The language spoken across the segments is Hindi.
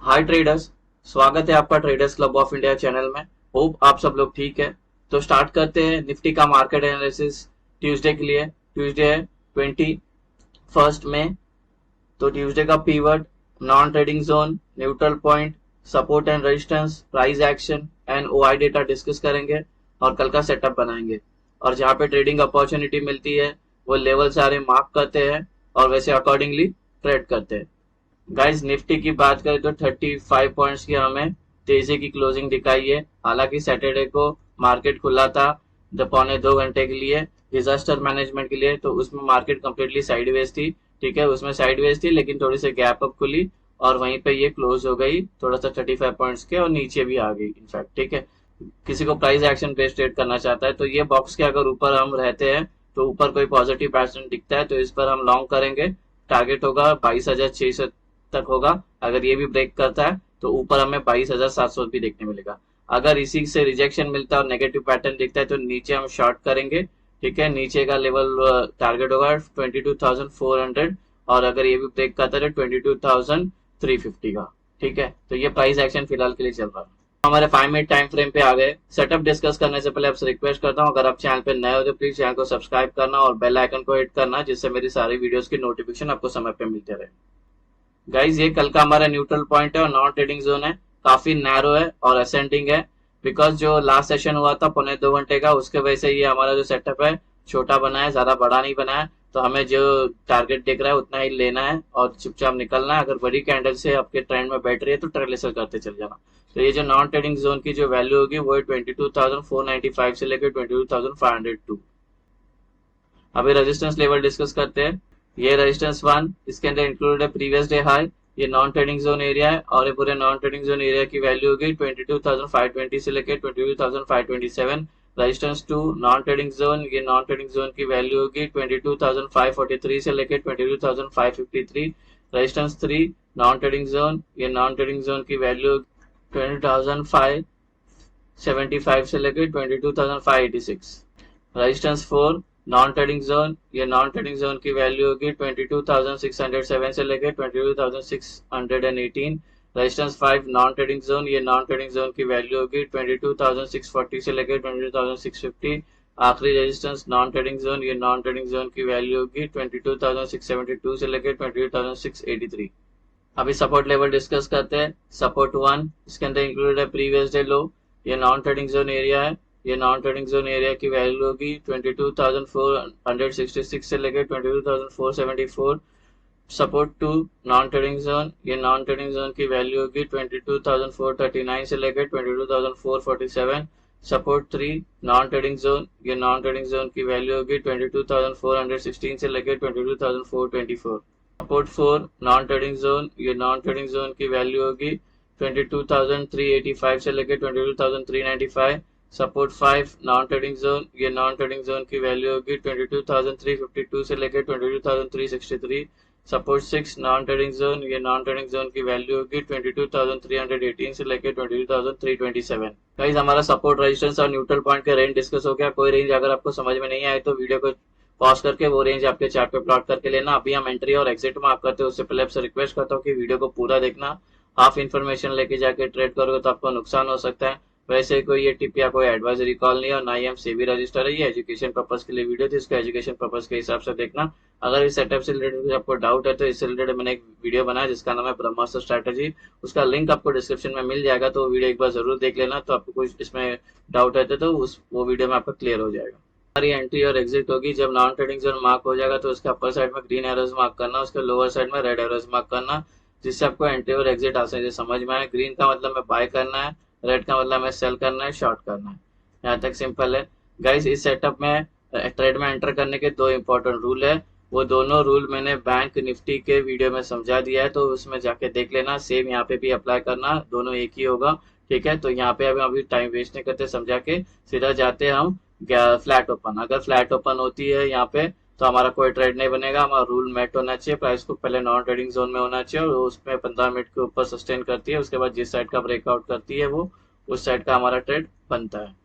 हाय ट्रेडर्स। स्वागत है आपका traders club of India channel में। होप आप सब लोग ठीक है। तो स्टार्ट करते हैं निफ्टी का मार्केट एनालिसिस ट्यूसडे के लिए। ट्यूसडे है 21 मई। तो ट्यूसडे का pivot, non trading zone, neutral point, support and resistance, price action and OI data discuss करेंगे और कल का सेटअप बनाएंगे। और जहाँ पे ट्रेडिंग अपॉर्चुनिटी मिलती है वो लेवल सारे मार्क करते हैं और वैसे अकॉर्डिंगली ट्रेड करते हैं। गाइस निफ्टी की बात करें तो 35 पॉइंट्स की हमें तेजी की क्लोजिंग दिखाई है। हालांकि सैटरडे को मार्केट खुला था पौने 2 घंटे के लिए डिजास्टर मैनेजमेंट के लिए, तो उसमें मार्केट कंप्लीटली साइडवेज थी। ठीक है, उसमें साइडवेज थी लेकिन थोड़ी सी गैप अप खुली और वहीं पे ये क्लोज हो गई थोड़ा सा 35 पॉइंट्स के और नीचे भी आ गई इनफैक्ट। ठीक है, किसी को प्राइस एक्शन बेस्ड ट्रेड करना चाहता है तो ये बॉक्स के अगर ऊपर हम रहते हैं तो ऊपर कोई पॉजिटिव पैटर्न दिखता है तो इस पर हम लॉन्ग करेंगे। टारगेट होगा 22,600 तक होगा। अगर ये भी ब्रेक करता है तो ऊपर हमें 22,700 भी देखने मिलेगा। अगर इसी से रिजेक्शन मिलता है और नेगेटिव पैटर्न दिखता है तो नीचे हम शॉर्ट करेंगे। ठीक है, नीचे का लेवल टारगेट होगा 22,400 और अगर ये भी ब्रेक करता है 22,350 का। ठीक है, तो ये प्राइस एक्शन फिलहाल के लिए चल रहा है। हमारे 5 मिनट टाइम फ्रेम पे आ गए। सेटअप डिस्कस करने से पहले आपसे रिक्वेस्ट करता हूँ, अगर आप चैनल पे नए हो तो प्लीज चैनल को सब्सक्राइब करना और बेल आइकन को हिट करना जिससे मेरी सारी वीडियोस की नोटिफिकेशन आपको समय पे मिलते रहे। गाइज ये कल का हमारा न्यूट्रल पॉइंट है और नॉन ट्रेडिंग जोन है। काफी नैरो है और असेंडिंग है बिकॉज जो लास्ट सेशन हुआ था पौने 2 घंटे का उसके वजह से ये हमारा जो सेटअप है छोटा बना है, ज्यादा बड़ा नहीं बना है। तो हमें जो टारगेट दिख रहा है उतना ही लेना है और चुपचाप निकलना है। अगर बड़ी कैंडल से आपके ट्रेंड में बैठ रही है तो ट्रेलेसर करते चल जाना। तो ये जो नॉन ट्रेडिंग जोन की जो वैल्यू होगी वो है 22,495 से लेकर 22,502। अभी रेजिस्टेंस लेवल डिस्कस करते हैं। ये रेजिस्टेंस 1, इसके अंदर इंक्लूडेड है प्रीवियस डे हाई। ये नॉन ट्रेडिंग जोन एरिया है और ये पूरे नॉन ट्रेडिंग जोन एरिया की वैल्यू होगी 22,520 से लेकर 22,527। रेजिस्टेंस 2, नॉन ट्रेडिंग जोन, ये नॉन ट्रेडिंग जोन की वैल्यू होगी 22,543 से लेकर 22,553। रेजिस्टेंस 3, नॉन ट्रेडिंग जोन, ये नॉन ट्रेडिंग जोन की वैल्यू 20,575 से लेकर 22,586। रेजिस्टेंस 4, नॉन ट्रेडिंग जोन, ये नॉन ट्रेडिंग जोन की वैल्यू होगी 22,607 से लेकर 22,618। रेजिस्टेंस 5, नॉन ट्रेडिंग जोन, ये नॉन ट्रेडिंग जोन की वैल्यू होगी 22,640 से लेकर 22,650। आखिरी रेजिस्टेंस नॉन ट्रेडिंग जोन, ये नॉन ट्रेडिंग जोन की वैल्यू होगी 22,672 से लेकर 22,683। अभी सपोर्ट लेवल डिस्कस करते हैं। सपोर्ट 1, इसके अंदर इंक्लूडेड है प्रीवियस डे लो। ये नॉन ट्रेडिंग जोन एरिया है। ये नॉन ट्रेडिंग जोन एरिया की वैल्यू होगी 22,466 से लेकर 22,474। सपोर्ट 2, नॉन ट्रेडिंग जोन, ये नॉन ट्रेडिंग जोन की वैल्यू होगी 22,439 से लेकर 22,447। सपोर्ट 3, नॉन ट्रेडिंग जोन, ये नॉन ट्रेडिंग जोन की वैल्यू होगी 22,416 से लेकर 22,424। सपोर्ट 4, नॉन ट्रेडिंग जोन, ये नॉन ट्रेडिंग जोन की वैल्यू होगी 22,385 से लेकर 22,395। सपोर्ट 5, नॉन ट्रेडिंग जोन, ये नॉन ट्रेडिंग जोन की वैल्यू होगी 22,352 से लेकर 22,363। सपोर्ट 6, नॉन ट्रेडिंग जोन, ये नॉन ट्रेडिंग जोन की वैल्यू होगी 22,318 से लेकर 22,327। गाइस हमारा सपोर्ट, रेजिस्टेंस और न्यूट्रल पॉइंट के रेंज डिस्कस हो गया। कोई रेंज अगर आपको समझ में नहीं आए तो वीडियो को पॉज करके वो रेंज आपके चार्ट पे प्लॉट करके लेना। अभी हम एंट्री और एग्जिट मार्क करते हैं उससे पहले आपसे रिक्वेस्ट करता हूँ कि वीडियो को पूरा देखना। हाफ इन्फॉर्मेशन लेके जाके ट्रेड करोगे तो आपको नुकसान हो सकता है। वैसे कोई ये टिप या कोई एडवाइजरी कॉल नहीं है और ना ही हम सेबी रजिस्टर है। ये एजुकेशन पर्पज के लिए वीडियो थी, इसको एजुकेशन पर्पज के हिसाब से देखना। अगर इस सेटअप से रिलेटेड आपको डाउट है तो इससे रिलेटेड मैंने एक वीडियो बनाया जिसका नाम है ब्रह्मास्त्र स्ट्रैटेजी। उसका लिंक आपको डिस्क्रिप्शन में मिल जाएगा, तो वो वीडियो एक बार जरूर देख लेना। तो आपको कुछ इसमें डाउट है तो वो वीडियो में आपका क्लियर हो जाएगा। हमारी एंट्री और एग्जिट होगी जब नॉन ट्रेडिंग जोन मार्क हो जाएगा तो उसके अपर साइड में ग्रीन एरोज मार्क करना, उसके लोअर साइड में रेड एरोज मार्क करना, जिससे आपको एंट्री और एग्जिट आसानी से समझ में आए। ग्रीन का मतलब में बाय करना है, रेड का मतलब में सेल करना है, शॉर्ट करना है। यहाँ तक सिंपल है। गाइस इस सेटअप में ट्रेड में एंटर करने के 2 इंपॉर्टेंट रूल है। वो दोनों रूल मैंने बैंक निफ्टी के वीडियो में समझा दिया है, तो उसमें जाके देख लेना। सेम यहाँ पे भी अप्लाई करना, दोनों एक ही होगा। ठीक है, तो यहाँ पे अभी टाइम वेस्ट नहीं करते, समझा के सीधा जाते हैं हम फ्लैट ओपन। अगर फ्लैट ओपन होती है यहाँ पे तो हमारा कोई ट्रेड नहीं बनेगा। हमारा रूल मेट होना चाहिए, प्राइस को पहले नॉन ट्रेडिंग जोन में होना चाहिए और उसमें 15 मिनट के ऊपर सस्टेन करती है। उसके बाद जिस साइड का ब्रेकआउट करती है वो उस साइड का हमारा ट्रेड बनता है।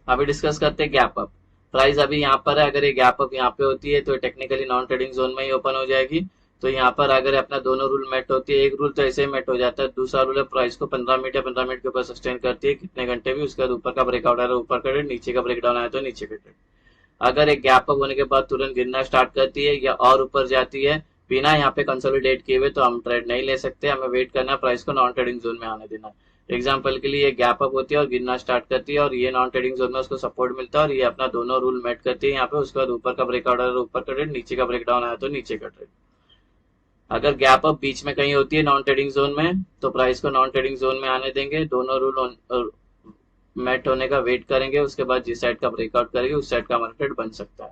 अभी डिस्कस करते हैं गैप अप। प्राइस अभी यहाँ पर है, अगर ये गैप अप यहाँ पे होती है तो टेक्निकली नॉन ट्रेडिंग जोन में ही ओपन हो जाएगी। तो यहाँ पर अगर अपना दोनों रूल मेट होती है, एक रूल तो ऐसे ही मेट हो जाता है, दूसरा रूल है प्राइस को 15 मिनट या 15 मिनट के ऊपर सस्टेन करती है कितने घंटे भी, उसके बाद ऊपर का ब्रेकआउट आया तो ऊपर का ट्रेड, नीचे का ब्रेकडाउन आया तो नीचे का ट्रेड। अगर एक गैप अप होने के बाद तुरंत गिरना स्टार्ट करती है या और ऊपर जाती है बिना यहाँ पे कंसोलिडेट किए हुए, तो हम ट्रेड नहीं ले सकते, हमें वेट करना है, प्राइस को नॉन ट्रेडिंग जोन में आने देना है। एग्जाम्पल के लिए ये गैप अप होती है और गिरना स्टार्ट करती है और ये नॉन ट्रेडिंग जोन में उसको सपोर्ट मिलता है और ये अपना दोनों रूल मेट करती है यहाँ पे, उसके बाद ऊपर का ब्रेकआउट आया तो ऊपर का ट्रेड, नीचे का ब्रेकडाउन आया तो नीचे का ट्रेड। अगर गैप अप बीच में कहीं होती है नॉन ट्रेडिंग जोन में, तो प्राइस को नॉन ट्रेडिंग जोन में आने देंगे, दोनों रूल मेट होने का वेट करेंगे, उसके बाद जिस साइड का ब्रेकआउट करेंगे उस साइड का हमारा ट्रेड बन सकता है।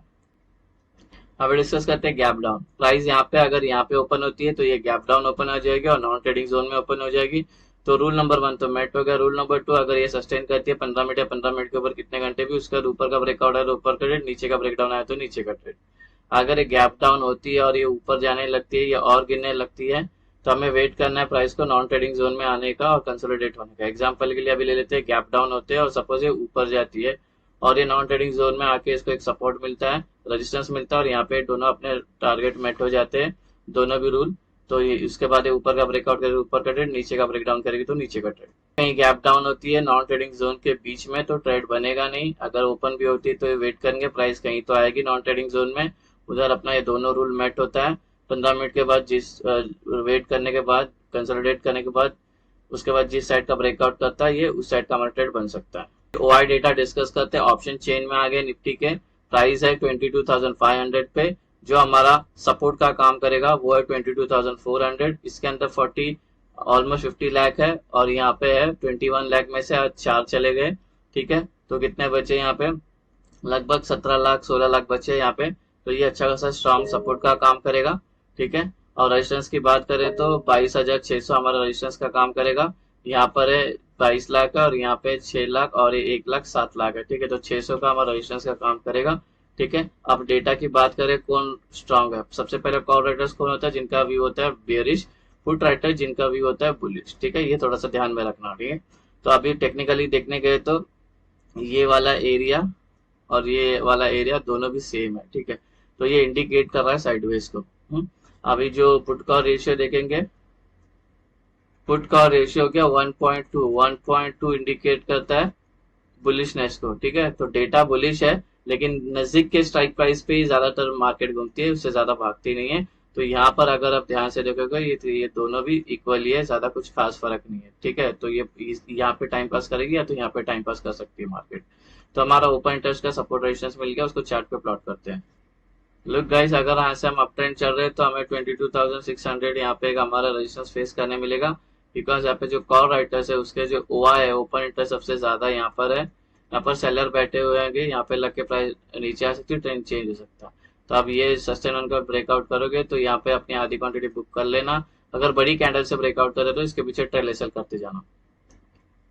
अब डिस्कस करते हैं गैप डाउन। प्राइस यहाँ पे अगर यहाँ पे ओपन होती है तो ये गैप डाउन ओपन हो जाएगी और नॉन ट्रेडिंग जोन में ओपन हो जाएगी। तो रूल नंबर 1 तो मेट हो गया। रूल नंबर 2, अगर ये सस्टेन करती है 15 मिनट या 15 मिनट के ऊपर कितने घंटे भी, उसका ऊपर का ब्रेकआउट है तो ऊपर का ट्रेड, नीचे का ब्रेकडाउन आया तो नीचे का ट्रेड। अगर ये गैप डाउन होती है और ये ऊपर जाने लगती है या और गिरने लगती है, तो हमें वेट करना है प्राइस को नॉन ट्रेडिंग जोन में आने का और कंसोलिडेट होने का। एग्जांपल के लिए अभी ले लेते हैं, गैप डाउन होते हैं और सपोज ये ऊपर जाती है और ये नॉन ट्रेडिंग जोन में आके इसको एक सपोर्ट मिलता है, रेजिस्टेंस मिलता है और यहाँ पे दोनों अपने टारगेट मेट हो जाते हैं, दोनों भी रूल। तो ये इसके बाद ये ऊपर का ब्रेकआउट करेगी ऊपर का ट्रेड, नीचे का ब्रेकडाउन करेगी तो नीचे का ट्रेड। कहीं गैप डाउन होती है नॉन ट्रेडिंग जोन के बीच में तो ट्रेड बनेगा नहीं। अगर ओपन भी होती है तो ये वेट करेंगे, प्राइस कहीं तो आएगी नॉन ट्रेडिंग जोन में, उधर अपना ये दोनों रूल मेट होता है। 15 मिनट के बाद जिस वेट करने के बाद, कंसोलिडेट करने के बाद, उसके बाद जिस साइड का ब्रेकआउट करता है ये उस साइड का हमारा ट्रेड बन सकता है। ओआई डेटा डिस्कस करते हैं। ऑप्शन चेन में आ गए निफ्टी के, प्राइस है 22,500 पे, जो हमारा सपोर्ट का काम करेगा वो है 22,400। इसके अंदर 40 ऑलमोस्ट 50 लाख है और यहाँ पे है 21 लाख में से आज 4 चले गए। ठीक है, तो कितने बचे यहाँ पे, लगभग 17 लाख 16 लाख बचे यहाँ पे। तो ये अच्छा खासा स्ट्रॉन्ग सपोर्ट का काम करेगा। ठीक है, और रेजिस्टेंस की बात करें तो 22,600 हमारा रेजिस्टेंस का काम करेगा। यहाँ पर है 22 लाख है और यहाँ पे 6 लाख और ये 1,07,00,000 है। ठीक है, तो 600 का हमारा रेजिस्टेंस का काम करेगा। ठीक है, अब डेटा की बात करें कौन स्ट्रांग है, सबसे पहले कॉल राइटर्स कौन होता है, जिनका व्यू होता है बेयरिश, पुट राइटर जिनका व्यू होता है बुलिश। ठीक है, ये थोड़ा सा ध्यान में रखना। ठीक है, तो अभी टेक्निकली देखने गए तो ये वाला एरिया और ये वाला एरिया दोनों भी सेम है। ठीक है, तो ये इंडिकेट कर रहा है साइडवेज को। अभी जो पुट का रेशियो देखेंगे, पुट का रेशियो क्या 1.2 इंडिकेट करता है बुलिशनेस को। ठीक है, तो डेटा बुलिश है लेकिन नजदीक के स्ट्राइक प्राइस पे ही ज्यादातर मार्केट घूमती है, उससे ज्यादा भागती नहीं है। तो यहाँ पर अगर आप ध्यान से देखोगे ये दोनों भी इक्वली है, ज्यादा कुछ खास फर्क नहीं है। ठीक है, तो ये यहाँ पे टाइम पास करेगी या तो यहाँ पे टाइम पास कर सकती है मार्केट। तो हमारा ओपन इंटरेस्ट का सपोर्ट रेजिस्टेंस मिल गया, उसको चार्ट पे प्लॉट करते हैं। लुक गाइस, अगर यहाँ से हम अप ट्रेंड चल रहे हैं तो हमें 22,600 यहाँ पे एक हमारा रेजिस्टेंस फेस करने मिलेगा, बिकॉज यहाँ पे जो कॉल राइटर्स है उसके जो ओआ है, ओपन इंटरेस्ट सबसे ज्यादा यहाँ पर है। यहाँ पर सेलर बैठे हुए हैं, यहाँ पे लग के प्राइस नीचे आ सकती है, ट्रेंड चेंज हो सकता है। तो अब ये सस्टेन उनका ब्रेकआउट करोगे तो यहाँ पे अपनी आधी क्वांटिटी बुक कर लेना। अगर बड़ी कैंडल से ब्रेकआउट करे तो इसके पीछे ट्रेल सेल करते जाना।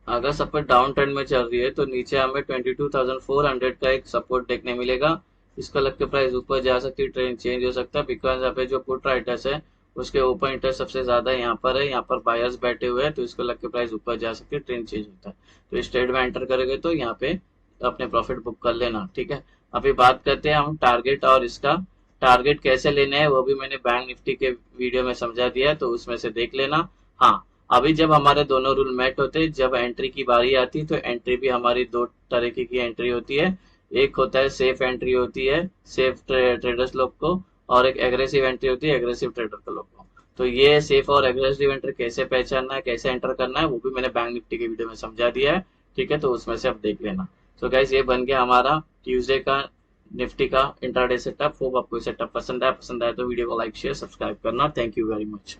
अगर सपोर्ट डाउन ट्रेंड में चल रही है तो नीचे हमें 22,400 का एक सपोर्ट देखने मिलेगा, इसको लग के प्राइस ऊपर जा सकती है, ट्रेंड चेंज हो सकता है, बिकॉज यहाँ पे जो पुट राइटर्स है उसके ओपन इंटरेस्ट सबसे ज्यादा यहाँ पर है, यहाँ पर बायर्स बैठे हुए हैं, तो इसको लग के प्राइस ऊपर जा सकती है, ट्रेंड चेंज होता है। तो इस ट्रेड में एंटर करोगे तो यहाँ पे अपने प्रॉफिट बुक कर लेना। ठीक है, अभी बात करते हैं हम टारगेट, और इसका टारगेट कैसे लेने हैं वो भी मैंने बैंक निफ्टी के वीडियो में समझा दिया है, तो उसमें से देख लेना। हाँ, अभी जब हमारे दोनों रूल मेट होते हैं, जब एंट्री की बारी आती है तो एंट्री भी हमारी दो तरीके की एंट्री होती है। एक होता है सेफ एंट्री होती है सेफ ट्रेडर्स लोग को, और एक एग्रेसिव एंट्री होती है एग्रेसिव ट्रेडर के लोग को। तो ये सेफ और एग्रेसिव एंट्री कैसे पहचानना है, कैसे एंटर करना है, वो भी मैंने बैंक निफ्टी के वीडियो में समझा दिया है। ठीक है, तो उसमें से आप देख लेना। तो गाइस, ये बन गया हमारा ट्यूसडे का निफ्टी का इंट्राडे सेटअप। होप आपको सेटअप पसंद आया तो वीडियो को लाइक शेयर सब्सक्राइब करना। Thank you very much.